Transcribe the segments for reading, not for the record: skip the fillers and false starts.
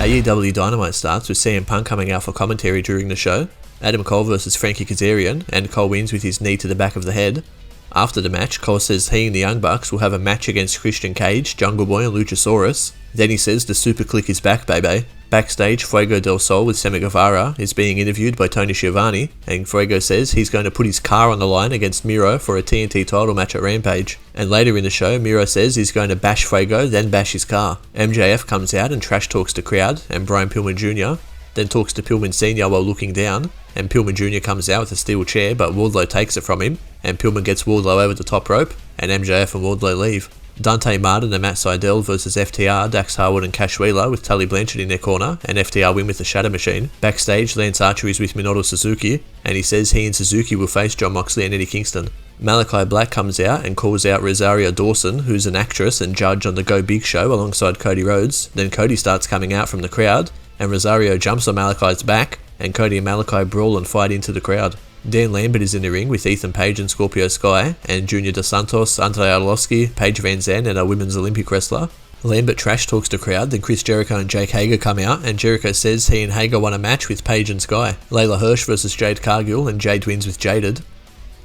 Aew Dynamite starts with CM Punk coming out for commentary during the show, Adam Cole versus Frankie Kazarian, and Cole wins with his knee to the back of the head. After the match, Cole says he and the Young Bucks will have a match against Christian Cage, Jungle Boy and Luchasaurus. Then he says the Super Click is back, baby. Backstage, Fuego del Sol with Sammy Guevara is being interviewed by Tony Schiavone, and Fuego says he's going to put his car on the line against Miro for a TNT title match at Rampage. And later in the show, Miro says he's going to bash Fuego, then bash his car. MJF comes out and trash talks the crowd, and Brian Pillman Jr. then talks to Pillman Sr. while looking down, and Pillman Jr. comes out with a steel chair, but Wardlow takes it from him, and Pillman gets Wardlow over the top rope, and MJF and Wardlow leave. Dante Martin and Matt Sydal versus FTR, Dax Harwood and Cash Wheeler with Tully Blanchard in their corner, and FTR win with the Shadow Machine. Backstage, Lance Archer is with Minoru Suzuki, and he says he and Suzuki will face Jon Moxley and Eddie Kingston. Malachi Black comes out and calls out Rosario Dawson, who's an actress and judge on the Go Big show alongside Cody Rhodes. Then Cody starts coming out from the crowd, and Rosario jumps on Malachi's back, and Cody and Malachi brawl and fight into the crowd. Dan Lambert is in the ring with Ethan Page and Scorpio Sky, and Junior Dos Santos, Andre Arlovsky, Paige Van Zandt, and a women's Olympic wrestler. Lambert trash talks the crowd, then Chris Jericho and Jake Hager come out, and Jericho says he and Hager won a match with Paige and Sky. Layla Hirsch versus Jade Cargill, and Jade wins with Jaded.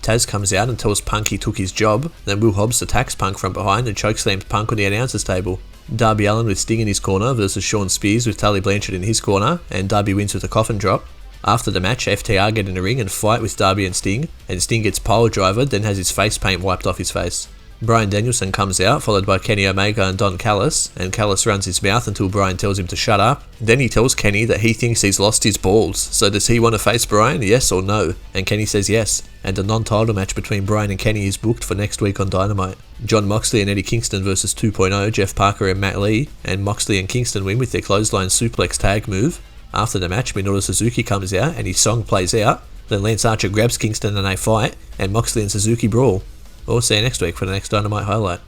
Taz comes out and tells Punk he took his job, then Will Hobbs attacks Punk from behind and chokeslams Punk on the announcer's table. Darby Allin with Sting in his corner versus Sean Spears with Tully Blanchard in his corner, and Darby wins with a coffin drop. After the match, FTR get in the ring and fight with Darby and Sting gets pile drivered, then has his face paint wiped off his face. Bryan Danielson comes out, followed by Kenny Omega and Don Callis, and Callis runs his mouth until Bryan tells him to shut up. Then he tells Kenny that he thinks he's lost his balls, so does he want to face Bryan, yes or no? And Kenny says yes, and a non-title match between Bryan and Kenny is booked for next week on Dynamite. Jon Moxley and Eddie Kingston versus 2.0, Jeff Parker and Matt Lee, and Moxley and Kingston win with their clothesline suplex tag move. After the match, Minoru Suzuki comes out and his song plays out. Then Lance Archer grabs Kingston and they fight, and Moxley and Suzuki brawl. We'll see you next week for the next Dynamite highlight.